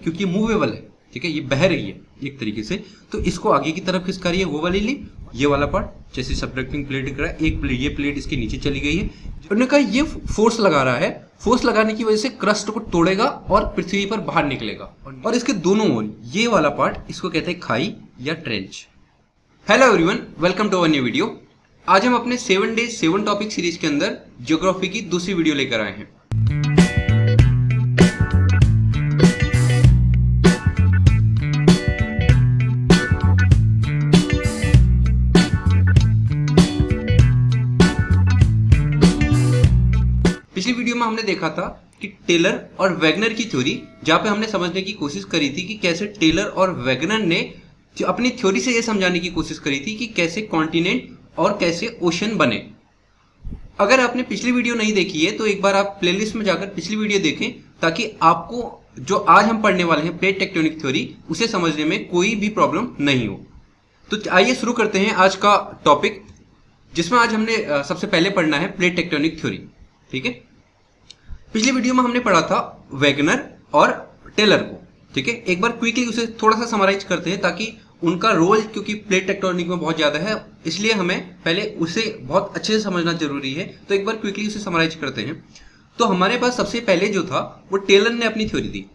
क्योंकि ये मूवेबल है, ठीक है, ये बह रही है एक तरीके से, तो इसको आगे की तरफ खिसका रही है वो वाली लिप, ये वाला पार्ट जैसे सबडक्टिंग प्लेट दिख रहा है, एक प्लेट, ये प्लेट इसके नीचे चली गई है। उन्होंने कहा ये फोर्स लगा रहा है, फोर्स लगाने की वजह से क्रस्ट को तोड़ेगा और पृथ्वी पर बाहर निकलेगा, और इसके दोनों ओर ये वाला पार्ट इसको कहते हैं खाई या trench. Hello everyone, welcome to our new video. आज हम अपने 7 डेज 7 टॉपिक सीरीज के अंदर ज्योग्राफी की दूसरी वीडियो लेकर आए हैं। पिछली वीडियो में हमने देखा था कि टेलर और वैगनर की थ्योरी, जहां पे हमने समझने की कोशिश करी थी कि कैसे टेलर और वैगनर ने अपनी थ्योरी से यह समझाने की कोशिश करी थी कि कैसे कॉन्टिनेंट और कैसे ओशन बने। अगर आपने पिछली वीडियो नहीं देखी है तो एक बार आप प्लेलिस्ट में जाकर पिछली वीडियो देखें, ताकि आपको जो आज हम पढ़ने वाले हैं प्लेट टेक्टोनिक थ्योरी, उसे समझने में कोई भी प्रॉब्लम नहीं हो। तो आइए शुरू करते हैं आज का टॉपिक, जिसमें आज हमने सबसे पहले पढ़ना है प्लेट टेक्टोनिक थ्योरी। ठीक है, पिछली वीडियो में हमने पढ़ा था वैगनर और टेलर को। ठीक है, एक बार क्विकली उसे थोड़ा सा समराइज करते हैं, ताकि उनका रोल, क्योंकि प्लेट टेक्टोनिक में बहुत ज्यादा है, इसलिए हमें पहले उसे बहुत अच्छे से समझना जरूरी है। तो एक बार क्विकली उसे समराइज करते हैं। तो हमारे पास सबसे पहले जो था वो टेलर ने अपनी थ्योरी दी,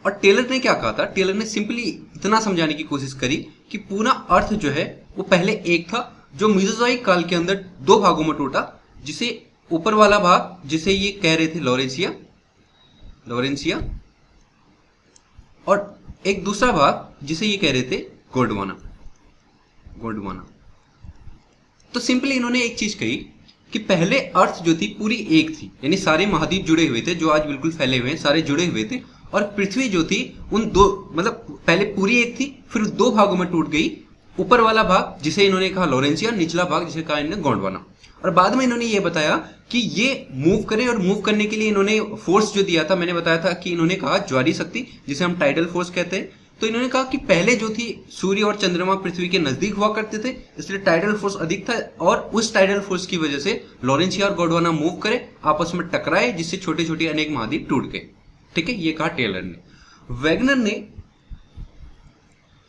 और टेलर ने क्या कहा था, टेलर ने सिंपली इतना समझाने की कोशिश करी कि पूरा अर्थ जो है वो पहले एक था, जो मेसोजोइक काल के अंदर 2 भागों में टूटा, जिसे ऊपर वाला भाग जिसे ये कह रहे थे लॉरेंसिया, और एक दूसरा भाग जिसे ये कह रहे थे गोंडवाना। तो सिंपली इन्होंने एक चीज कही कि पहले अर्थ जो थी पूरी एक थी, यानी सारे महाद्वीप जुड़े हुए थे, जो आज बिल्कुल फैले हुए हैं, सारे जुड़े हुए थे, और पृथ्वी जो थी उन दो, मतलब पहले पूरी एक थी, फिर 2 भागों में टूट गई। ऊपर वाला भाग जिसे इन्होंने कहा लॉरेंसिया, निचला भाग जिसे कहा इन्होंने गोंडवाना। और बाद में इन्होंने ये बताया कि ये मूव करे, और मूव करने के लिए इन्होंने फोर्स जो दिया था, मैंने बताया था कि इन्होंने कहा ज्वारी शक्ति, जिसे हम टाइडल फोर्स कहते हैं। तो इन्होंने कहा कि पहले जो थी सूर्य और चंद्रमा पृथ्वी के नजदीक हुआ करते थे, इसलिए टाइडल फोर्स अधिक था, और उस टाइडल फोर्स की वजह से लॉरेंसिया और गोंडवाना मूव करे, आपस में टकराए, जिससे छोटे छोटे अनेक महाद्वीप टूट गए। ठीक है, ये कहा टेलर ने। वैगनर ने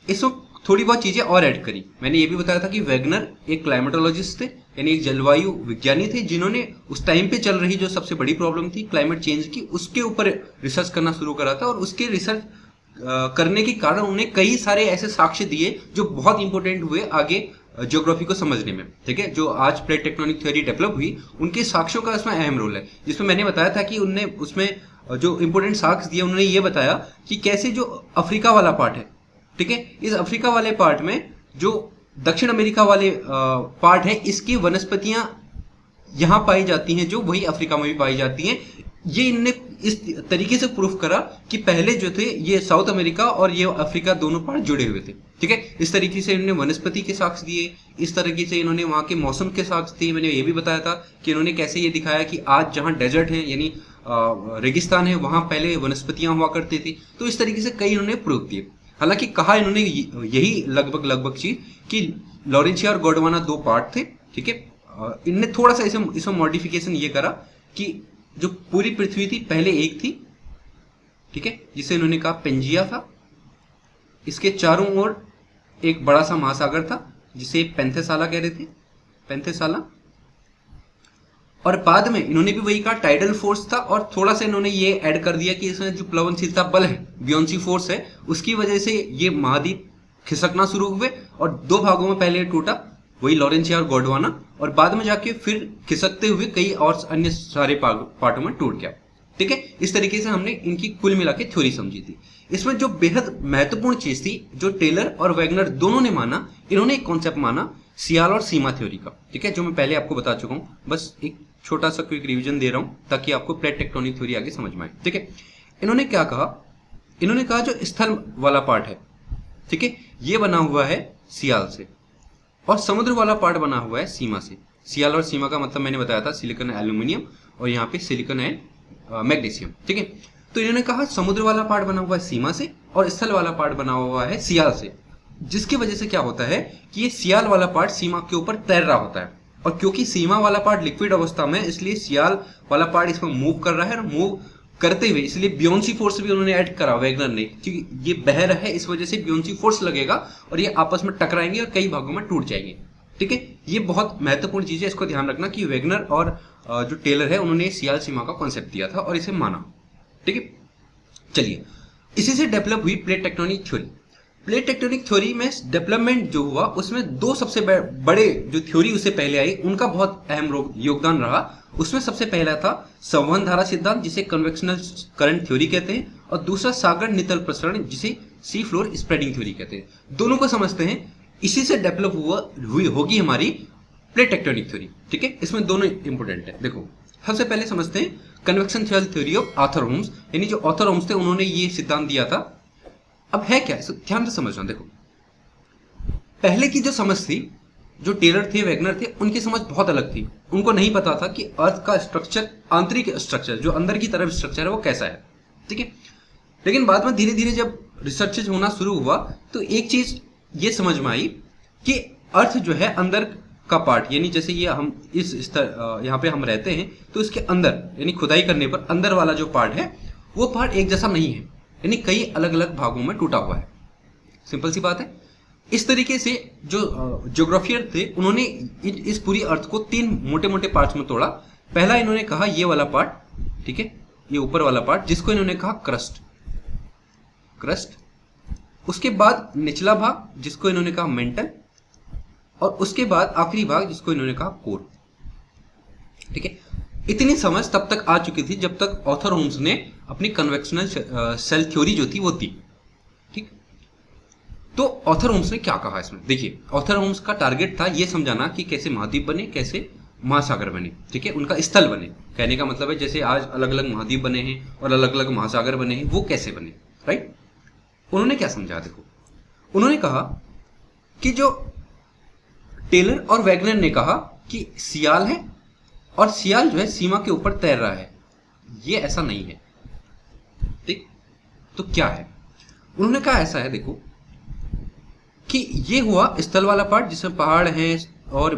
इसमें थोड़ी बहुत चीजें और ऐड करी। मैंने ये भी बताया था कि वैगनर एक क्लाइमेटोलॉजिस्ट थे, यानी एक जलवायु विज्ञानी थे, जिन्होंने उस टाइम पे चल रही जो सबसे बड़ी प्रॉब्लम थी क्लाइमेट चेंज की, उसके ऊपर रिसर्च करना शुरू करा था, और उसके रिसर्च करने के कारण उन्हें कई सारे ऐसे साक्ष्य दिए जो बहुत इंपॉर्टेंट हुए आगे ज्योग्राफी को समझने में। ठीक है, जो आज प्लेट टेक्टोनिक थ्योरी डेवलप हुई, उनके साक्ष्यों का इसमें अहम रोल है, जिसमें मैंने बताया था कि उनने उसमें जो इंपॉर्टेंट साक्ष्य दिए, उन्होंने ये बताया कि कैसे जो अफ्रीका वाला पार्ट है, ठीक है, इस अफ्रीका वाले पार्ट में जो दक्षिण अमेरिका वाले पार्ट है, इसकी वनस्पतियां यहां पाई जाती हैं, जो वही अफ्रीका में भी पाई जाती हैं। ये इनने इस तरीके से प्रूफ करा कि पहले जो थे ये साउथ अमेरिका और ये अफ्रीका दोनों पार्ट जुड़े हुए थे। ठीक है, इस तरीके से इन्होंने वनस्पति के साक्ष्य दिए, इस तरीके से इन्होंने वहां के मौसम के साक्ष्य दिए। मैंने ये भी बताया था कि इन्होंने कैसे ये दिखाया कि आज जहां डेजर्ट है, यानी रेगिस्तान है, वहां पहले वनस्पतियां हुआ करती थी। तो इस तरीके से कई इन्होंने प्रूफ दिए। हालांकि कहा इन्होंने यही लगभग चीज कि लॉरेंसिया और गोंडवाना 2 पार्ट थे। ठीक है, इनने थोड़ा सा इसमें मॉडिफिकेशन ये करा कि जो पूरी पृथ्वी थी पहले एक थी, ठीक है, जिसे इन्होंने कहा पेंजिया था। इसके चारों ओर एक बड़ा सा महासागर था, जिसे पेंथेसाला कह रहे थे, पेंथेसाला। और बाद में इन्होंने भी वही कहा टाइडल फोर्स था, और थोड़ा सा इन्होंने ये ऐड कर दिया कि इसमें जो प्लवनशीलता बल है, बियोंसी फोर्स है, उसकी वजह से ये महाद्वीप खिसकना शुरू हुए, और 2 भागों में पहले टूटा, वही लॉरेंसिया और गोंडवाना, और बाद में जाके फिर खिसकते हुए कई और अन्य सारे पार्टों में टूट गया। ठीक है, इस तरीके से हमने इनकी कुल मिला के थ्योरी समझी थी। इसमें जो बेहद महत्वपूर्ण चीज थी, जो टेलर और वैगनर दोनों ने माना, इन्होंने एक कॉन्सेप्ट माना सियाल और सीमा थ्योरी का। ठीक है, जो मैं पहले आपको बता चुका हूं, बस एक छोटा सा क्विक रिवीजन दे रहा हूं ताकि आपको प्लेट टेक्टोनिक थ्योरी आगे समझ में आए। ठीक है, इन्होंने क्या कहा, इन्होंने कहा जो स्थल वाला पार्ट है, ठीक है, ये बना हुआ है सियाल से, और समुद्र वाला पार्ट बना हुआ है सीमा से। सियाल और सीमा का मतलब मैंने बताया था सिलिकॉन एल्यूमिनियम, और यहाँ पे सिलिकॉन एंड मैग्नीशियम। ठीक है, तो इन्होंने कहा समुद्र वाला पार्ट बना हुआ है सीमा से, और स्थल वाला पार्ट बना हुआ है सियाल से, जिसकी वजह से क्या होता है कि ये सियाल वाला पार्ट सीमा के ऊपर तैर रहा होता है, और क्योंकि सीमा वाला पार्ट लिक्विड अवस्था में, इसलिए सियाल वाला पार्ट इसमें मूव कर रहा है, और मूव करते हुए, इसलिए बियोंसी फोर्स भी उन्होंने ऐड करा वेगनर ने, क्योंकि ये बह रहा है इस वजह से बियोंसी फोर्स लगेगा और ये आपस में टकराएंगे और कई भागों में टूट जाएंगे। ठीक है, ये बहुत महत्वपूर्ण चीज है, इसको ध्यान रखना कि वेगनर और जो टेलर है उन्होंने सियाल सीमा का कॉन्सेप्ट दिया था और इसे माना। ठीक है, चलिए इसी से डेवलप हुई plate tectonic theory. Plate tectonic theory में डेवलपमेंट जो हुआ उसमें दो सबसे बड़े जो थ्योरी उससे पहले आई उनका बहुत अहम योगदान रहा। उसमें सबसे पहला था संवहन धारा सिद्धांत, जिसे कन्वेक्शनल करंट थ्योरी कहते हैं, और दूसरा सागर नितल प्रसरण, जिसे सी फ्लोर स्प्रेडिंग थ्योरी कहते हैं। दोनों को समझते हैं, इसी से डेवलप होगी हमारी प्लेट टेक्टोनिक थ्योरी। ठीक है, इसमें दोनों इंपोर्टेंट है। देखो सबसे पहले समझते हैं convection theory of Arthur Holmes, यानी जो आर्थर होम्स थे उन्होंने ये सिद्धांत दिया था। अब है क्या, ध्यान से समझना। देखो पहले की जो समझ थी, जो टेलर थे वेगनर थे, उनकी समझ बहुत अलग थी। उनको नहीं पता था कि अर्थ का स्ट्रक्चर, आंतरिक स्ट्रक्चर जो अंदर की तरफ स्ट्रक्चर है वो कैसा है। ठीक है, लेकिन बाद में धीरे धीरे जब रिसर्चेज होना शुरू हुआ तो एक चीज ये समझ में आई कि अर्थ जो है अंदर का पार्ट, यानी जैसे ये हम यहाँ पे हम रहते हैं तो इसके अंदर, यानी खुदाई करने पर अंदर वाला जो पार्ट है वो पार्ट एक जैसा नहीं है, यानी कई अलग अलग भागों में टूटा हुआ है। सिंपल सी बात है। इस तरीके से जो ज्योग्राफियर थे उन्होंने इस पूरी अर्थ को 3 मोटे मोटे पार्ट्स में तोड़ा। पहला इन्होंने कहा ये वाला पार्ट, ठीक है, ये ऊपर वाला पार्ट, जिसको इन्होंने कहा क्रस्ट। उसके बाद निचला भाग जिसको इन्होंने कहा मेंटल, और उसके बाद आखिरी भाग जिसको इन्होंने कहा कोर। ठीक है, इतनी समझ तब तक आ चुकी थी जब तक आर्थर होम्स ने अपनी कन्वेक्शनल सेल थ्योरी जो थी वो दी। ठीक, तो आर्थर होम्स ने क्या कहा इसमें, देखिए आर्थर होम्स का टारगेट था ये समझाना कि कैसे महाद्वीप बने, कैसे महासागर बने। ठीक है, उनका स्थल बने, कहने का मतलब है जैसे आज अलग अलग महाद्वीप बने हैं और अलग अलग महासागर बने हैं, वो कैसे बने। राइट, उन्होंने क्या समझा, देखो उन्होंने कहा कि जो टेलर और वेगनर ने कहा कि सियाल है और सियाल जो है सीमा के ऊपर तैर रहा है, ये ऐसा नहीं है। ठीक, तो क्या है, उन्होंने कहा ऐसा है, देखो कि ये हुआ स्थल वाला पार्ट जिसमें पहाड़ हैं और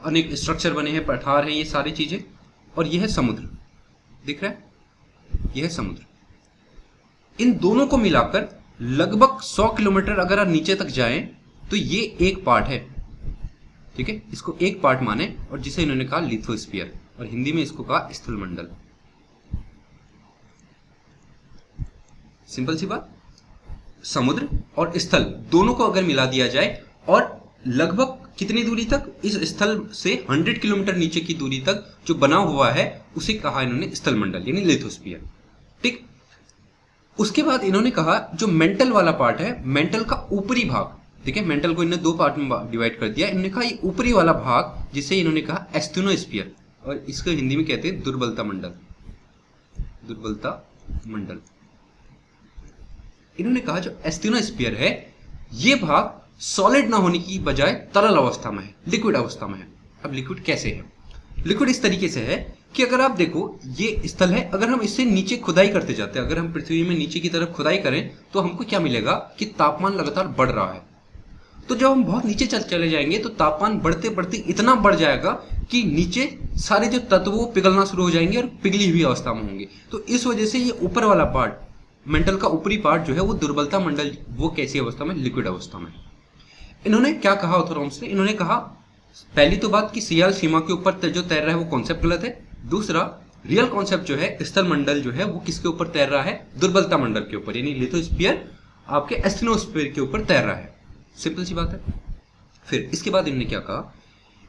अनेक स्ट्रक्चर बने हैं, पठार हैं, ये सारी चीजें, और यह है समुद्र, दिख रहा है, यह है समुद्र। इन दोनों को मिलाकर लगभग 100 किलोमीटर अगर आप नीचे तक जाएं तो ये एक पार्ट है। ठीक है, इसको एक पार्ट माने, और जिसे इन्होंने कहा लिथोस्फीयर, और हिंदी में इसको कहा स्थलमंडल। सिंपल सी बात, समुद्र और स्थल दोनों को अगर मिला दिया जाए और लगभग कितनी दूरी तक, इस स्थल से 100 किलोमीटर नीचे की दूरी तक जो बना हुआ है उसे कहा इन्होंने स्थलमंडल, यानी लिथोस्फीयर। ठीक, उसके बाद इन्होंने कहा जो मेंटल वाला पार्ट है, मेंटल का ऊपरी भाग, ठीक है, मेंटल को इन्होंने 2 पार्ट में डिवाइड कर दिया। इन्होंने कहा ये ऊपरी वाला भाग जिसे इन्होंने कहा एस्थेनोस्फीयर, और इसको हिंदी में कहते हैं दुर्बलता मंडल। दुर्बलता मंडल, इन्होंने कहा जो एस्थेनोस्फीयर है ये भाग सॉलिड ना होने की बजाय तरल अवस्था में है, लिक्विड अवस्था में है। अब लिक्विड कैसे है, लिक्विड इस तरीके से है कि अगर आप देखो ये स्थल है, अगर हम इससे नीचे खुदाई करते जाते हैं, अगर हम पृथ्वी में नीचे की तरफ खुदाई करें तो हमको क्या मिलेगा कि तापमान लगातार बढ़ रहा है। तो जब हम बहुत नीचे चले जाएंगे तो तापमान बढ़ते बढ़ते इतना बढ़ जाएगा कि नीचे सारे जो तत्व वो पिघलना शुरू हो जाएंगे और पिघली हुई अवस्था में होंगे। तो इस वजह से ये ऊपर वाला पार्ट, मेंटल का ऊपरी पार्ट जो है वो दुर्बलता मंडल, वो कैसी अवस्था में, लिक्विड अवस्था में। इन्होंने क्या कहा आर्थर होम्स ने, इन्होंने कहा पहली तो बात कि सियाल सीमा के ऊपर जो तैर रहा है वो कॉन्सेप्ट गलत है। दूसरा, रियल कॉन्सेप्ट जो है स्थल मंडल जो है वो किसके ऊपर तैर रहा है, दुर्बलता मंडल के ऊपर, यानी लिथोस्फीयर आपके एस्थेनोस्फीयर के ऊपर तैर रहा है। सिंपल सी बात है। फिर इसके बाद इन्होंने क्या कहा,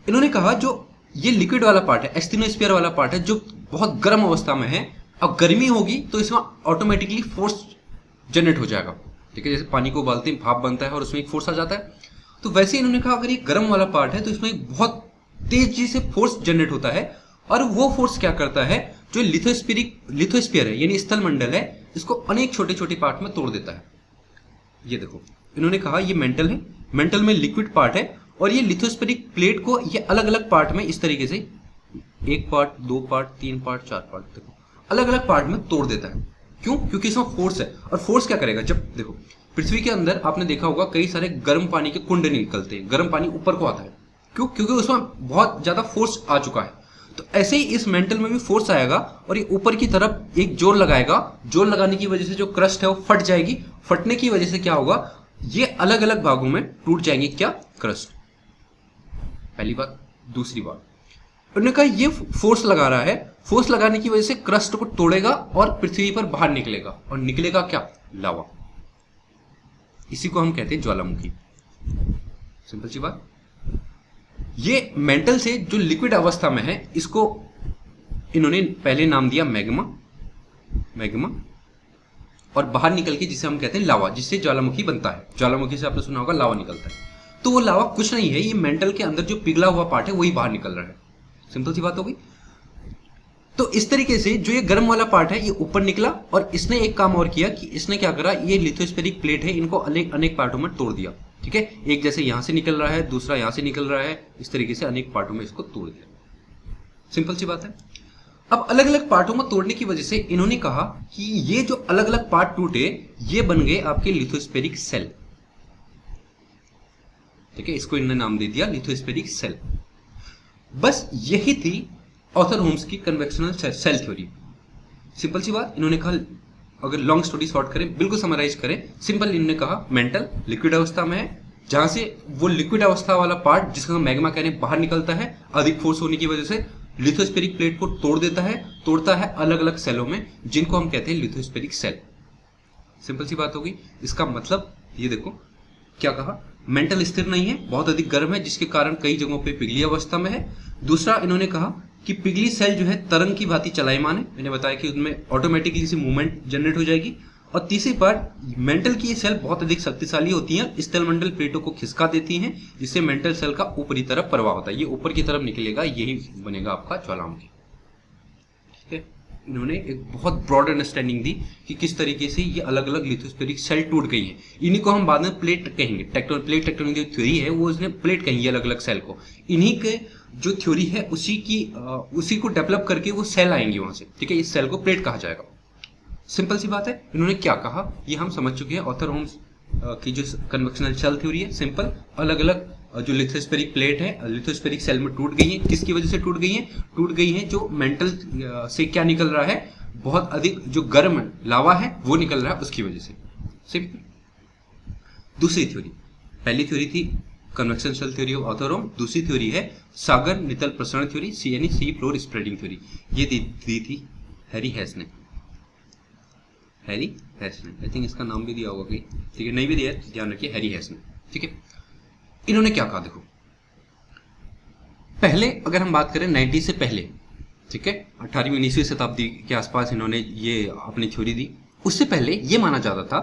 इन्होंने कहा जो ये लिक्विड वाला पार्ट है, एस्थेनोस्फीयर वाला पार्ट है, जो बहुत गर्म अवस्था में है, अब गर्मी होगी तो इसमें ऑटोमेटिकली फोर्स जनरेट हो जाएगा। ठीक है, जैसे पानी को उबालते हैं भाप बनता है और उसमें एक फोर्स आ जाता है, तो वैसे इन्होंने कहा अगर ये गर्म वाला पार्ट है तो इसमें एक बहुत तेजी से फोर्स जनरेट होता है, और वो फोर्स क्या करता है, जो लिथोस्फीयर है यानी स्थल मंडल है, इसको अनेक छोटे छोटे पार्ट में तोड़ देता है। ये देखो, इन्होंने कहा ये मेंटल है, मेंटल में लिक्विड पार्ट है, और ये लिथोस्फेरिक प्लेट को ये अलग अलग पार्ट में इस तरीके से 1 पार्ट, 2 पार्ट, 3 पार्ट, 4 पार्ट, देखो अलग अलग पार्ट में तोड़ देता है। क्यों? क्योंकि इसमें फोर्स है, और फोर्स क्या करेगा, जब देखो पृथ्वी के अंदर आपने देखा होगा कई सारे गर्म पानी के कुंड निकलते हैं, गर्म पानी ऊपर को आता है। क्यों? क्योंकि उसमें बहुत ज्यादा फोर्स आ चुका है। तो ऐसे ही इस मेंटल में भी फोर्स आएगा और ये ऊपर की तरफ एक जोर लगाएगा। जोर लगाने की वजह से जो क्रस्ट है वो फट जाएगी। फटने की वजह से क्या होगा, ये अलग अलग भागों में टूट जाएंगे क्या, क्रस्ट। पहली बात। दूसरी बात, उन्होंने कहा ये फोर्स लगा रहा है, फोर्स लगाने की वजह से क्रस्ट को तोड़ेगा और पृथ्वी पर बाहर निकलेगा। और निकलेगा क्या, लावा। इसी को हम कहते हैं ज्वालामुखी। सिंपल सी बात। ये मेंटल से जो लिक्विड अवस्था में है इसको इन्होंने पहले नाम दिया मैग्मा, मैग्मा, और बाहर निकल के जिसे हम कहते हैं लावा, जिससे ज्वालामुखी बनता है। ज्वालामुखी से आपने सुना होगा लावा निकलता है। तो वो लावा कुछ नहीं है, ये मेंटल के अंदर जो पिघला हुआ पार्ट है वही बाहर निकल रहा है। सिंपल सी बात हो गई। तो इस तरीके से जो ये गर्म वाला पार्ट है ये ऊपर निकला और इसने एक काम और किया कि इसने क्या करा, ये लिथोस्फेरिक प्लेट है इनको अनेक अनेक पार्टों में तोड़ दिया। ठीक है, एक जैसे यहां से निकल रहा है, दूसरा यहां से निकल रहा है, इस तरीके से अनेक पार्टों में इसको तोड़ दिया। सिंपल सी बात है। अब अलग अलग पार्टों में तोड़ने की वजह से इन्होंने कहा कि ये जो अलग अलग पार्ट टूटे ये बन गए आपके लिथोस्फेरिक सेल। ठीक है, इसको इन्होंने नाम दे दिया लिथोस्फेरिक सेल। बस यही थी ऑथर होम्स की कन्वेक्शनल सेल थ्योरी। सिंपल सी बात। इन्होंने कहा, अगर लॉन्ग स्टोरी शॉर्ट करें, बिल्कुल समराइज करें, सिंपल इन्होंने कहा मेंटल लिक्विड अवस्था में है, जहां से वो लिक्विड अवस्था वाला पार्ट जिसका हम मैग्मा कह रहे हैं बाहर निकलता है, अधिक फोर्स होने की वजह से लिथोस्फेरिक प्लेट को तोड़ देता है, तोड़ता है अलग अलग सेलों में जिनको हम कहते हैं लिथोस्फेरिक सेल। सिंपल सी बात होगी। इसका मतलब ये देखो क्या कहा, मेंटल स्थिर नहीं है, बहुत अधिक गर्म है जिसके कारण कई जगहों पे पिघली अवस्था में है। दूसरा इन्होंने कहा कि पिघली सेल जो है तरंग की भांति चलायमान है, मैंने बताया कि उनमें ऑटोमेटिकली से मूवमेंट जनरेट हो जाएगी। और तीसरी बात, मेंटल की सेल बहुत अधिक शक्तिशाली होती हैं, स्थलमंडल प्लेटों को खिसका देती हैं, जिससे मेंटल सेल का ऊपरी तरफ प्रवाह होता है, ये ऊपर की तरफ निकलेगा, यही बनेगा आपका ज्वालामुखी। ठीक है, इन्होंने एक बहुत ब्रॉड अंडरस्टैंडिंग दी कि किस तरीके से ये अलग अलग लिथोस्फेरिक सेल टूट गई हैं। इन्हीं को हम बाद में प्लेट कहेंगे, प्लेट टेक्टोनिक जो थ्योरी है वो इसने प्लेट कहेंगे अलग अलग सेल को। इन्हीं के जो थ्योरी है उसी को डेवलप करके वो सेल आएंगे वहां से। ठीक है, इस सेल को प्लेट कहा जाएगा। सिंपल सी बात है। इन्होंने क्या कहा ये हम समझ चुके हैं। ऑथर होम्स की जो कन्वेक्शनल सेल थ्योरी है, सिंपल अलग अलग जो लिथोस्फेरिक प्लेट है लिथोस्फेरिक सेल में टूट गई है। किसकी वजह से टूट गई है? टूट गई है जो मेंटल से क्या निकल रहा है, बहुत अधिक जो गर्म लावा है वो निकल रहा है, उसकी वजह से। सिंपल। दूसरी थ्योरी, पहली थ्योरी थी convection cell theory of Arthur होम, दूसरी थ्योरी है सागर नितल प्रसरण theory, sea floor spreading theory. ये दी थी हैरी हेस ने। हैरी हेस ने, आई थिंक इसका नाम भी दिया होगा कहीं। ठीक है, नहीं भी दिया है ध्यान रखिए, हैरी हेस ने। ठीक है, इन्होंने क्या कहा देखो, पहले अगर हम बात करें 90 से पहले, ठीक है 18वीं 19वीं शताब्दी के आसपास इन्होंने ये अपनी थ्योरी दी। उससे पहले ये माना जाता था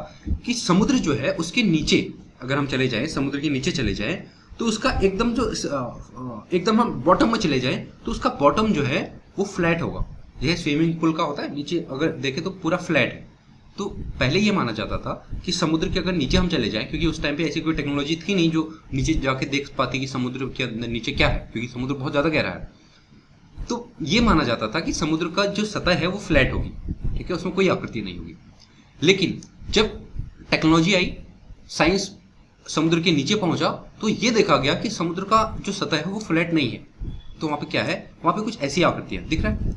कि समुद्र जो है उसके नीचे अगर हम चले जाएं, समुद्र के नीचे चले जाएं तो उसका एकदम हम बॉटम में चले जाएं तो उसका बॉटम जो है वो फ्लैट होगा। यह स्विमिंग पूल का होता है, नीचे अगर देखें तो पूरा फ्लैट है। तो पहले ये माना जाता था कि समुद्र के अगर नीचे हम चले जाएं, क्योंकि उस टाइम पे ऐसी कोई टेक्नोलॉजी थी नहीं जो नीचे जाके देख पाती कि समुद्र के अंदर नीचे क्या है, क्योंकि समुद्र बहुत ज्यादा गहरा है। तो ये माना जाता था कि समुद्र का जो सतह है वो फ्लैट होगी, ठीक है, उसमें कोई आकृति नहीं होगी। लेकिन जब टेक्नोलॉजी आई, साइंस समुद्र के नीचे पहुंचा, तो ये देखा गया कि समुद्र का जो सतह है वो फ्लैट नहीं है। तो वहां पे क्या है, वहां पे कुछ ऐसी आकृतियां दिख रहा है,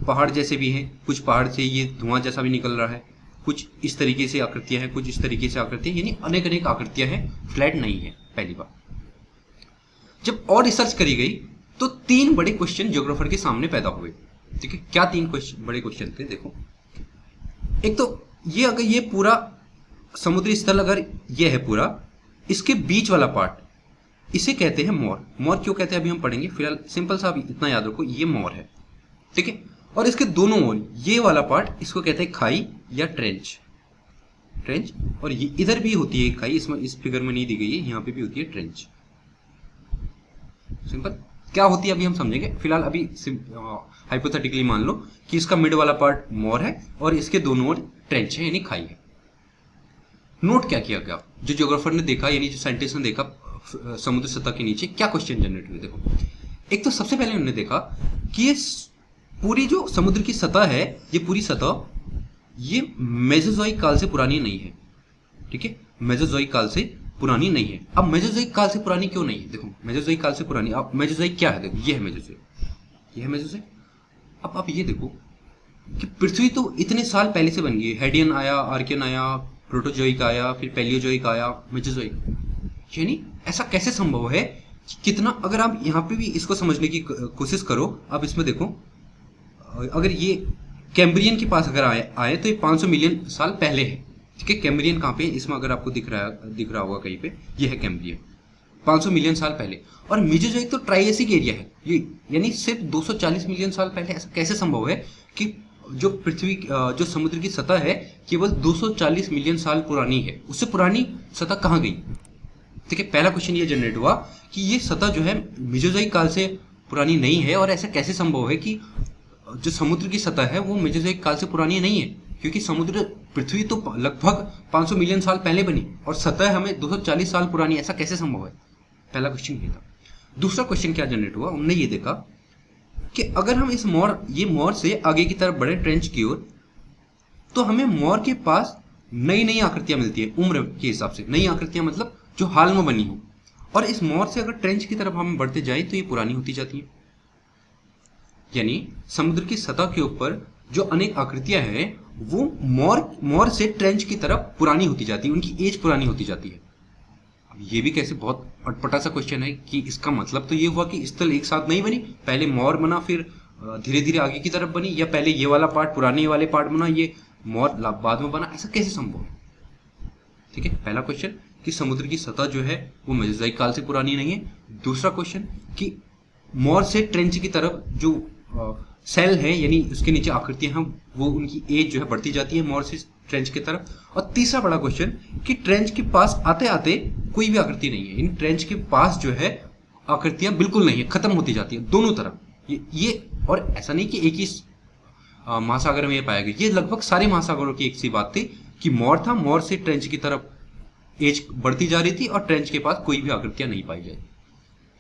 पहाड़ जैसे भी हैं, कुछ पहाड़ से ये धुआं जैसा भी निकल रहा है, कुछ इस तरीके से आकृतियां हैं, कुछ इस तरीके से आकृतियां, यानी अनेक अनेक आकृतियां हैं, फ्लैट नहीं है। पहली बार जब और रिसर्च करी गई तो 3 बड़े क्वेश्चन ज्योग्राफर के सामने पैदा हुए। ठीक है, क्या 3 बड़े क्वेश्चन थे देखो। एक तो ये, अगर ये पूरा समुद्री स्थल अगर ये है पूरा, इसके बीच वाला पार्ट इसे कहते हैं मोर। मोर क्यों कहते हैं अभी हम पढ़ेंगे, फिलहाल सिंपल सा अभी इतना याद रखो, ये मोर है। ठीक है, और इसके दोनों ओर ये वाला पार्ट इसको कहते हैं खाई या ट्रेंच। और ये इधर भी होती है खाई, इसमें इस फिगर में नहीं दी गई है, यहाँ पे भी होती है ट्रेंच। सिंपल क्या होती है अभी हम समझेंगे, फिलहाल अभी हाइपोथेटिकली मान लो कि इसका मिड वाला पार्ट मोर है और इसके दोनों ओर ट्रेंच है यानी खाई है। नोट क्या किया गया, जो ज्योग्राफर ने देखा यानी जो साइंटिस्ट ने देखा समुद्र सतह के नीचे क्या क्वेश्चन जनरेट हुए देखो। एक तो सबसे पहले उन्होंने देखा कि ये पूरी जो समुद्र की सतह है, ये पूरी सतह ये मेसोजोइक काल से पुरानी नहीं है। ठीक है, मेसोजोइक काल से पुरानी नहीं है। अब मेसोजोइक काल से पुरानी क्यों नहीं है, देखो मेसोजोइक काल से पुरानी, अब मेसोजोइक क्या है देखो, ये है मेसोजोइक। ये है मेसोजोइक। अब आप ये देखो कि पृथ्वी तो इतने साल पहले से बन गई है। हेडियन आया, आर्कियन आया, प्रोटोजोइक आया, फिर पैलियोजोइक आया, मेसोजोइक। यानी ऐसा कैसे संभव है कि कितना, अगर आप यहाँ पे भी इसको समझने की कोशिश करो, आप इसमें देखो, अगर ये कैम्ब्रियन के पास अगर आए तो ये 500 मिलियन साल पहले है। ठीक है, कैम्ब्रियन कहाँ पे है, इसमें अगर आपको दिख रहा होगा कहीं पे, ये है कैम्ब्रियन, 500 मिलियन साल पहले। और मेसोजोइक तो ट्राइएसिक एरिया है ये, यानी सिर्फ 240 मिलियन साल पहले। ऐसा कैसे संभव है कि जो पृथ्वी, जो समुद्र की सतह है, केवल 240 मिलियन साल पुरानी है, उससे पुरानी सतह कहाँ गई? ठीक है, पहला क्वेश्चन ये जनरेट हुआ कि ये सतह जो है मेसोजोइक काल से पुरानी नहीं है। और ऐसा कैसे संभव है कि जो समुद्र की सतह है वो मेसोजोइक काल से पुरानी नहीं है, क्योंकि समुद्र, पृथ्वी तो लगभग 500 मिलियन साल पहले बनी और सतह हमें 240 साल पुरानी, ऐसा कैसे संभव है? पहला क्वेश्चन ये था। दूसरा क्वेश्चन क्या जनरेट हुआ, उन्होंने ये देखा कि अगर हम इस मोर से आगे की तरफ बढ़े ट्रेंच की ओर, तो हमें मोर के पास नई नई आकृतियां मिलती है उम्र के हिसाब से। नई आकृतियां मतलब जो हाल में बनी हो। और इस मोर से अगर ट्रेंच की तरफ हम बढ़ते जाए तो ये पुरानी होती जाती है। यानी समुद्र की सतह के ऊपर जो अनेक आकृतियां हैं वो मोर से ट्रेंच की तरफ पुरानी होती जाती है, उनकी एज पुरानी होती जाती है। अब ये भी कैसे, बहुत अटपटा सा क्वेश्चन है कि इसका मतलब तो ये हुआ कि स्थल एक साथ नहीं बनी, पहले मोर बना फिर धीरे धीरे आगे की तरफ बनी, या पहले ये वाला पार्ट पुराने वाले पार्ट बना, ये मोर बाद में बना, ऐसा कैसे संभव है? ठीक है, पहला क्वेश्चन कि समुद्र की सतह जो है वो मेसोजोइक काल से पुरानी नहीं है। दूसरा क्वेश्चन कि मोर से ट्रेंच की तरफ जो सेल है, यानी उसके नीचे आकृतियां हैं, वो उनकी एज जो है बढ़ती जाती है मोर से ट्रेंच की तरफ। और तीसरा बड़ा क्वेश्चन कि ट्रेंच के पास आते आते कोई भी आकृति नहीं है, इन ट्रेंच के पास जो है आकृतियां बिल्कुल नहीं है, खत्म होती जाती है दोनों तरफ। ये और ऐसा नहीं कि एक ही महासागर में ये पाया गया, ये लगभग सारे महासागरों की एक सी बात थी कि मोर था, मोर से ट्रेंच की तरफ एज बढ़ती जा रही थी और ट्रेंच के पास कोई भी आकृतियां नहीं पाई जाती।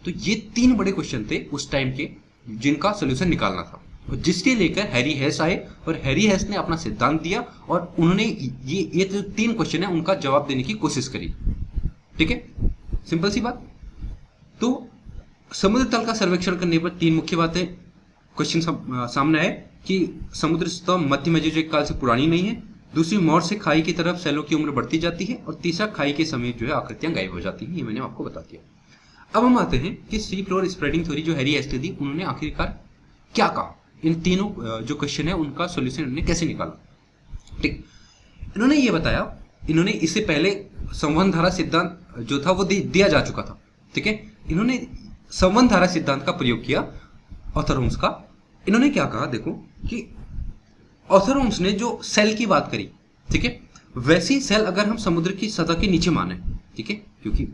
तो ये तीन बड़े क्वेश्चन थे उस टाइम के, जिनका सोल्यूशन निकालना था, और जिसके लेकर हैरी हेस आए और हैरी हेस ने अपना सिद्धांत दिया और उन्होंने ये जो तीन क्वेश्चन है उनका जवाब देने की कोशिश करी। ठीक है, सिंपल सी बात। तो समुद्र तल का सर्वेक्षण करने पर तीन मुख्य बातें क्वेश्चन सामने आए कि समुद्र सतह मध्य मेसोजोइक काल से पुरानी नहीं है, दूसरी मोर से खाई की तरफ सेलों की उम्र बढ़ती जाती है, और तीसरा खाई के समय जो है आकृतियां गायब हो जाती हैं। ये मैंने आपको बता दिया। अब हम आते हैं कि सी फ्लोर स्प्रेडिंग थ्योरी जो हैरी हेस ने दी, उन्होंने आखिरकार क्या कहा, इन तीनों जो क्वेश्चन है उनका सोल्यूशन उन्होंने कैसे निकाला। ठीक, इन्होंने ये बताया, इन्होंने इससे पहले संवहन धारा सिद्धांत जो था वो दिया जा चुका था। ठीक है, इन्होंने संवहन धारा सिद्धांत का प्रयोग किया ऑथरहोम्स का। इन्होंने क्या कहा, देखो कि ऑथरहोम्स ने जो सेल की बात करी, ठीक है, वैसी सेल अगर हम समुद्र की सतह के नीचे माने, ठीक है, क्योंकि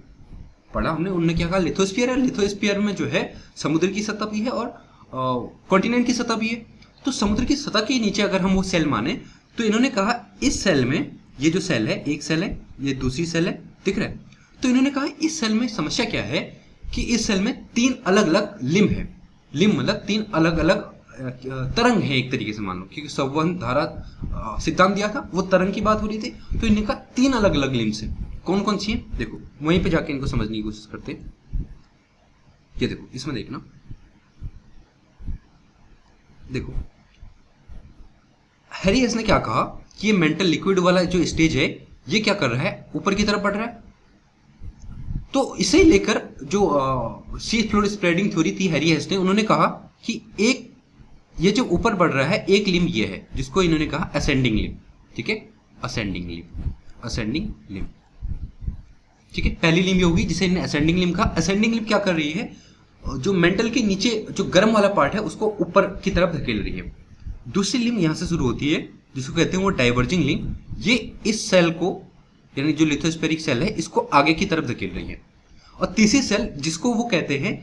पढ़ा हमने, उन्होंने क्या कहा, लिथोस्फीयर है, लिथोस्फीयर में जो है समुद्र की सतह भी है और कॉन्टिनेंट की सतह भी है। तो समुद्र की सतह के नीचे अगर हम वो सेल माने, तो इन्होंने कहा इस सेल में, ये जो सेल है, एक सेल है, ये दूसरी सेल है, दिख रहा है। तो इन्होंने कहा इस सेल में समस्या क्या है कि इस सेल में तीन अलग अलग लिम्ब है। लिम्ब मतलब तीन अलग अलग तरंग है एक तरीके से मान लो, क्योंकि संवहन धारा सिद्धांत दिया था वो तरंग की बात हो रही थी। तो इनका तीन अलग अलग लिम्ब है। कौन कौन सी है, देखो वहीं पे जाके इनको समझने की कोशिश करते हैं। ये देखो, इसमें देखना, देखो हैरी हेस ने क्या कहा कि ये मेंटल लिक्विड वाला जो स्टेज है ये क्या कर रहा है, ऊपर की तरफ बढ़ रहा है। तो इसे लेकर जो सी फ्लोर स्प्रेडिंग थ्योरी थी हैरी हेस ने, उन्होंने कहा कि एक ये जो ऊपर बढ़ रहा है एक लिम्ब ये है, जिसको इन्होंने कहा असेंडिंग लिम्ब। ठीक है, असेंडिंग लिम्ब, असेंडिंग लिम्ब। ठीक है, पहली लिम्ब ये होगी जिसे इन्होंने असेंडिंग लिम्ब कहा। असेंडिंग लिम्ब क्या कर रही है, जो मेंटल के नीचे जो गर्म वाला पार्ट है उसको ऊपर की तरफ धकेल रही है। दूसरी लिम्ब यहां से शुरू होती है जिसको कहते हैं वो डाइवर्जिंग लिम्ब, ये इस सेल को, यानी जो लिथोस्फेरिक सेल है, इसको आगे की तरफ धकेल रही है। और तीसरी सेल जिसको वो कहते हैं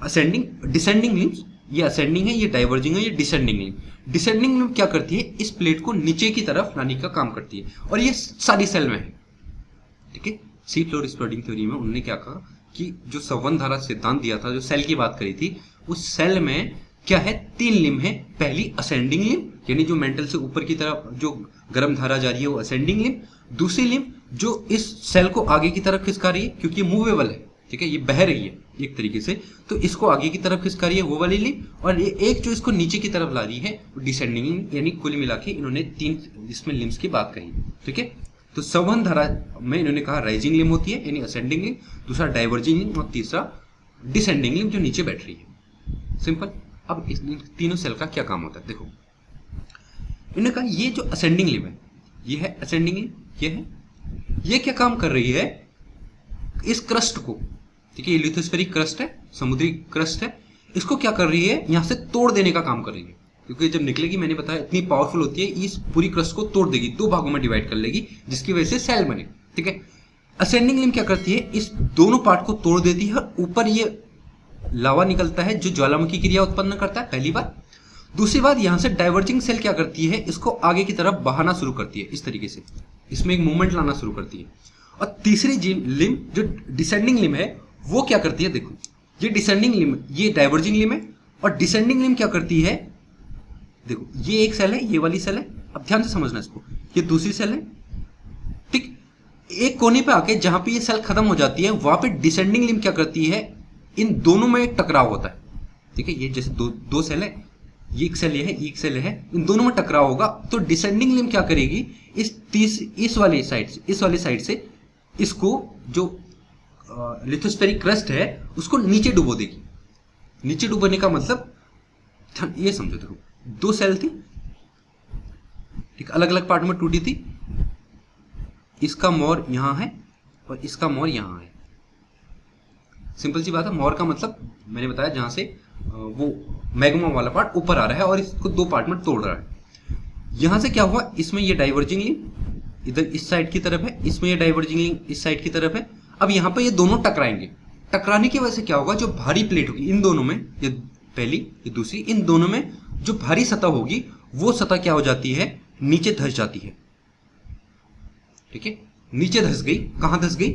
असेंडिंग, डिसेंडिंग लिम्ब, ये असेंडिंग है, ये डाइवर्जिंग है, ये डिसेंडिंग लिम्ब। डिसेंडिंग लिम्ब क्या करती है, इस प्लेट को नीचे की तरफ लाने का काम करती है, और ये सारी सेल में है। ठीक है, सी फ्लोर स्प्रेडिंग थ्योरी में उन्होंने क्या कहा कि जो संवहन धारा सिद्धांत दिया था, जो सेल की बात करी थी, उस सेल में क्या है, तीन लिम्ब है। पहली असेंडिंग लिम्ब, यानी जो मेंटल से ऊपर की तरफ जो गर्म धारा जा रही है वो असेंडिंग लिम्ब। दूसरी लिम्ब जो इस सेल को आगे की तरफ खिसका रही है क्योंकि मूवेबल है। ठीक है, ये बह रही है एक तरीके से, तो इसको आगे की तरफ खिसका रही है वो वाली लिम्ब, और ये एक जो इसको नीचे की तरफ ला रही है वो डिसेंडिंग लिम्ब, यानी कुल मिला के इन्होंने 3 इसमें लिम्स की बात कही। ठीक है, तो संवहन धारा में इन्होंने कहा राइजिंग लिम्ब होती है यानी असेंडिंग लिम्ब, दूसरा डाइवर्जिंग लिम्ब और तीसरा डिसेंडिंग लिम्ब जो नीचे बैठ रही है। सिंपल। अब इस तीनों सेल का क्या काम होता है देखो, इन्होंने कहा ये जो असेंडिंग लिम्ब है, ये है असेंडिंग लिम्ब, ये है, ये क्या काम कर रही है, इस क्रस्ट को, ठीक है, ये लिथोस्फेरिक क्रस्ट है, समुद्री क्रस्ट है, इसको क्या कर रही है, यहां से तोड़ देने का काम कर रही है, क्योंकि जब निकलेगी मैंने बताया इतनी पावरफुल होती है, इस पूरी क्रस्ट को तोड़ देगी, 2 भागों में डिवाइड कर लेगी, जिसकी वजह से सेल बने। ठीक है, असेंडिंग लिम्ब क्या करती है, इस दोनों पार्ट को तोड़ देती है, ऊपर ये लावा निकलता है जो ज्वालामुखी क्रिया उत्पन्न करता है, पहली बात। दूसरी बात, यहां से डाइवर्जिंग सेल क्या करती है, इसको आगे की तरफ बहाना शुरू करती है, इस तरीके से इसमें एक मूवमेंट लाना शुरू करती है। और तीसरी लिम्ब जो डिसेंडिंग लिम्ब है वो क्या करती है, देखो ये डिसेंडिंग लिम्ब, ये डाइवर्जिंग लिम्ब है, और डिसेंडिंग लिम्ब क्या करती है, देखो ये एक सेल है, ये वाली सेल है, अब ध्यान से समझना इसको, ये दूसरी सेल है, ठीक, एक कोने पे आके जहां पे ये सेल खत्म हो जाती है वहां पे डिसेंडिंग लिम्ब क्या करती है, इन दोनों में एक टकराव होता है। ठीक है, ये जैसे दो सेल है, ये एक सेल है, एक सेल है, इन दोनों में टकराव होगा, तो डिसेंडिंग लिम्ब क्या करेगी, इस वाली साइड से इसको जो लिथोस्फेरिक क्रस्ट है उसको नीचे डुबो देगी। नीचे डुबोने का मतलब ये समझो, देखो 2 सेल थी, ठीक, अलग अलग पार्ट में टूटी थी, इसका मोर यहां है और इसका मोर यहां है। सिंपल सी बात है, मोर का मतलब मैंने बताया जहां से वो मैग्मा वाला पार्ट ऊपर आ रहा है और इसको 2 पार्ट में तोड़ रहा है। यहां से क्या हुआ, इसमें ये डाइवर्जिंग लिम्ब इधर इस साइड की तरफ है, इसमें ये डाइवर्जिंग लिम्ब इस साइड की तरफ है। अब यहाँ पे ये दोनों टकराएंगे, टकराने की वजह से क्या होगा, जो भारी प्लेट होगी इन दोनों में, ये पहली ये दूसरी, इन दोनों में जो भारी सतह होगी वो सतह क्या हो जाती है, नीचे धंस जाती है। ठीक है, नीचे धंस गई, कहां धंस गई,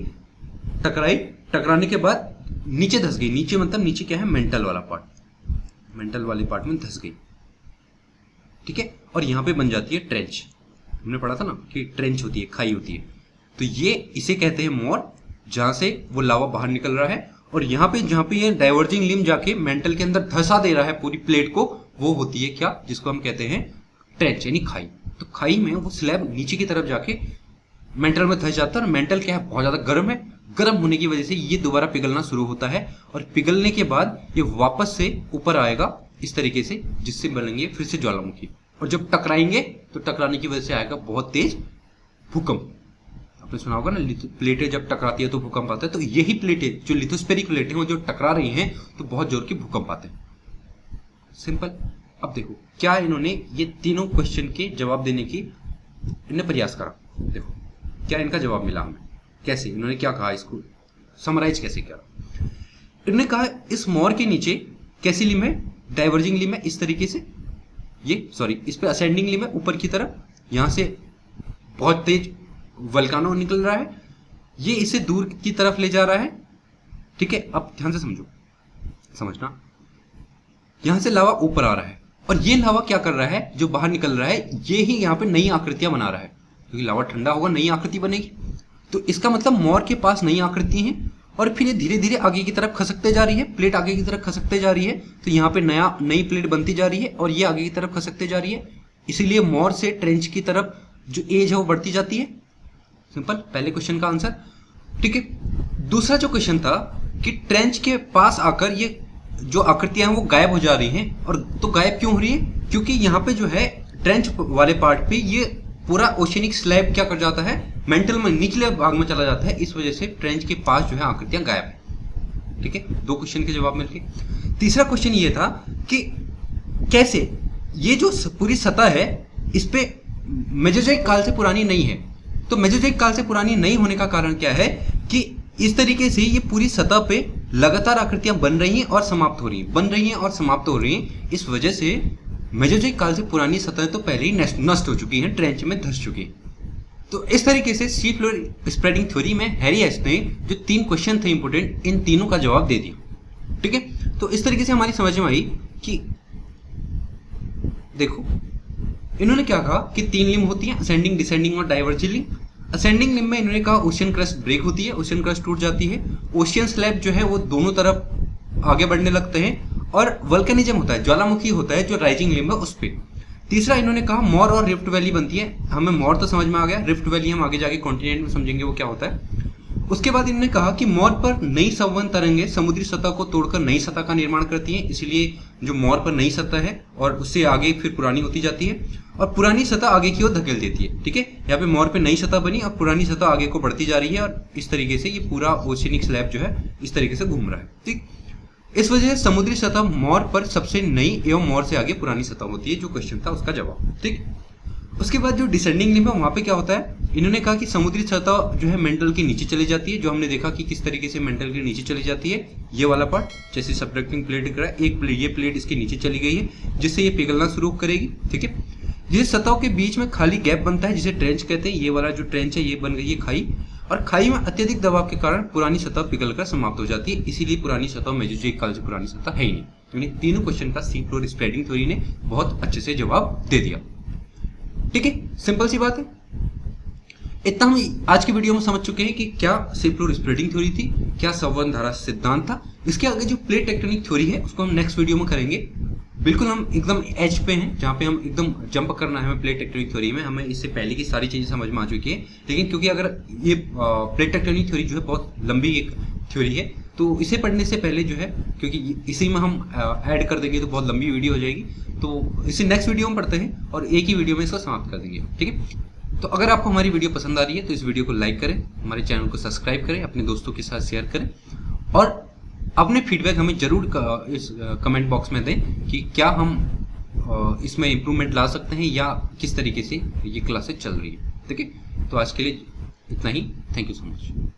टकराई, टकराने के बाद नीचे धंस गई, नीचे मतलब नीचे क्या है, मेंटल वाला पार्ट, मेंटल वाले पार्ट में धंस गई। ठीक है, और यहां पे बन जाती है ट्रेंच, हमने पढ़ा था ना कि ट्रेंच होती है, खाई होती है, तो ये इसे कहते हैं मोर, जहां से वो लावा बाहर निकल रहा है, और यहाँ पे जहां पे ये डाइवर्जिंग लिम्ब जाके मेंटल के अंदर धंसा दे रहा है पूरी प्लेट को, वो होती है क्या, जिसको हम कहते हैं ट्रेंच यानी खाई। तो खाई में वो स्लैब नीचे की तरफ जाके मेंटल में धंस जाता है, और मेंटल क्या है, बहुत ज्यादा गर्म है, गर्म होने की वजह से ये दोबारा पिघलना शुरू होता है, और पिघलने के बाद ये वापस से ऊपर आएगा इस तरीके से, जिससे बनेंगे फिर से ज्वालामुखी, और जब टकराएंगे तो टकराने की वजह से आएगा बहुत तेज भूकंप। आपने सुना होगा ना, प्लेटें जब टकराती है तो भूकंप आता है, तो यही प्लेटें जो लिथोस्फेरिक प्लेटें हैं वो जो टकरा रही हैं तो बहुत जोर के भूकंप आते हैं। सिंपल। अब देखो क्या इन्होंने ये तीनों क्वेश्चन के जवाब देने की इन्होंने प्रयास करा, देखो क्या इनका जवाब मिला हमें, कैसे इन्होंने क्या कहा, इसको समराइज कैसे किया। इन्होंने कहा इस मोर के नीचे कैसी लिम्ब है, डाइवर्जिंग लिम्ब है, इस तरीके से, ये सॉरी इस पे असेंडिंग लिम्ब है ऊपर की तरफ, यहां से बहुत तेज वल्कानो निकल रहा है, ये इसे दूर की तरफ ले जा रहा है। ठीक है, अब ध्यान से समझना, यहां से लावा ऊपर आ रहा है, और ये लावा क्या कर रहा है, जो बाहर निकल रहा है, ये ही यहाँ पे नई आकृतियां बना रहा है, क्योंकि लावा ठंडा होगा नई आकृति बनेगी, तो इसका मतलब मोर के पास नई आकृति है, और फिर ये धीरे धीरे आगे की तरफ खसकते जा रही है, प्लेट आगे की तरफ खसकते जा रही है, तो यहाँ पे नई प्लेट बनती जा रही है, और ये आगे की तरफ खसकते जा रही है, इसीलिए मोर से ट्रेंच की तरफ जो एज है वो बढ़ती जाती है। सिंपल, पहले क्वेश्चन का आंसर। ठीक है, दूसरा जो क्वेश्चन था कि ट्रेंच के पास आकर ये जो आकृतियां हैं वो गायब हो जा रही हैं, और तो गायब क्यों हो रही है, क्योंकि यहाँ पे जो है ट्रेंच वाले पार्ट पे ये पूरा ओशियनिक स्लैब क्या कर जाता है, मेंटल में निचले भाग में चला जाता है, इस वजह से ट्रेंच के पास जो है आकृतियां गायब है। ठीक है, 2 क्वेश्चन के जवाब मिल गए। तीसरा क्वेश्चन ये था कि कैसे ये जो पूरी सतह है इस पे मेसोजोइक काल से पुरानी नहीं है, तो मेसोजोइक काल से पुरानी नहीं होने का कारण क्या है कि इस तरीके से ये पूरी सतह पे लगातार आकृतियां बन रही हैं और समाप्त हो रही हैं, बन रही हैं और समाप्त हो रही हैं, इस वजह से मेसोजोइक काल से पुरानी सतह तो पहले ही नष्ट हो चुकी हैं, ट्रेंच में धंस चुकी है। तो इस तरीके से सी फ्लोर स्प्रेडिंग थ्योरी में हैरी एस ने जो 3 क्वेश्चन थे इंपोर्टेंट, इन तीनों का जवाब दे दिया। ठीक है, तो इस तरीके से हमारी समझ में आई कि देखो इन्होंने क्या कहा कि 3 लिम्ब होती हैं, असेंडिंग, डिसेंडिंग और डाइवर्जिंग लिम्ब। असेंडिंग लिम्ब में इन्होंने कहा ओशियन क्रस्ट ब्रेक होती है, ओशियन क्रस्ट टूट जाती है, ओशियन स्लैब जो है वो दोनों तरफ आगे बढ़ने लगते हैं, और वल्केनिज्म होता है, ज्वालामुखी होता है जो राइजिंग लिम्ब है उस पर। तीसरा इन्होंने कहा मॉर और रिफ्ट वैली बनती है। हमें मॉर तो समझ में आ गया, रिफ्ट वैली हम आगे जाके कॉन्टिनेंट में समझेंगे वो क्या होता है। उसके बाद इन्होंने कहा कि मॉर पर नई संवहन तरंगें समुद्री सतह को तोड़कर नई सतह का निर्माण करती हैं, इसलिए जो मॉर पर नई सतह है और उससे आगे फिर पुरानी होती जाती है, और पुरानी सतह आगे की ओर धकेल देती है। ठीक है, यहाँ पे मॉर पे नई सतह बनी और पुरानी सतह आगे को बढ़ती जा रही है, और इस तरीके से ये पूरा ओशियनिक स्लैब जो है इस तरीके से घूम रहा है। ठीक, इस वजह से समुद्री सतह मॉर पर सबसे नई एवं मॉर से आगे पुरानी सतह होती है, जो क्वेश्चन था उसका जवाब। ठीक, उसके बाद जो डिसेंडिंग लिम्ब है वहां पे क्या होता है, इन्होंने कहा कि समुद्री सतह जो है मेंटल के नीचे चली जाती है, जो हमने देखा कि किस तरीके से मेंटल के नीचे चली जाती है। ये वाला पार्ट जैसे सबडक्टिंग प्लेट दिख रहा है, एक प्लेट, ये प्लेट इसके नीचे चली गई है, जिससे ये पिघलना शुरू करेगी। ठीक है, जिस सतहों के बीच में खाली गैप बनता है जिसे ट्रेंच कहते हैं, ये वाला जो ट्रेंच है ये बन गई है खाई, और खाई में अत्यधिक दबाव के कारण पुरानी सतह पिघलकर समाप्त हो जाती है, इसीलिए पुरानी सतह मेसोजोइक काल से पुरानी सतह है ही नहीं। यानी तीनों क्वेश्चन का सी फ्लोर स्प्रेडिंग थ्योरी ने बहुत अच्छे से जवाब दे दिया। ठीक है, सिंपल सी बात है। इतना हम आज की वीडियो में समझ चुके हैं कि क्या सी फ्लोर स्प्रेडिंग थ्योरी थी, क्या संवहन धारा सिद्धांत था। इसके आगे जो प्लेट टेक्टोनिक थ्योरी है उसको हम नेक्स्ट वीडियो में करेंगे। बिल्कुल हम एकदम एज पे हैं जहाँ पे हम एकदम जंप करना है हमें प्लेट टेक्टोनिक थ्योरी में, हमें इससे पहले की सारी चीजें समझ में आ चुकी है। लेकिन क्योंकि अगर ये प्लेट टेक्टोनिक थ्योरी जो है बहुत लंबी एक थ्योरी है, तो इसे पढ़ने से पहले जो है, क्योंकि इसी में हम ऐड कर देंगे तो बहुत लंबी वीडियो हो जाएगी, तो इसे नेक्स्ट वीडियो में पढ़ते हैं और एक ही वीडियो में इसको समाप्त कर देंगे। ठीक है, तो अगर आपको हमारी वीडियो पसंद आ रही है तो इस वीडियो को लाइक करें, हमारे चैनल को सब्सक्राइब करें, अपने दोस्तों के साथ शेयर करें, और अपने फीडबैक हमें जरूर इस कमेंट बॉक्स में दें कि क्या हम इसमें इम्प्रूवमेंट ला सकते हैं या किस तरीके से ये क्लासेस चल रही है। ठीक है, तो आज के लिए इतना ही। Thank you so much.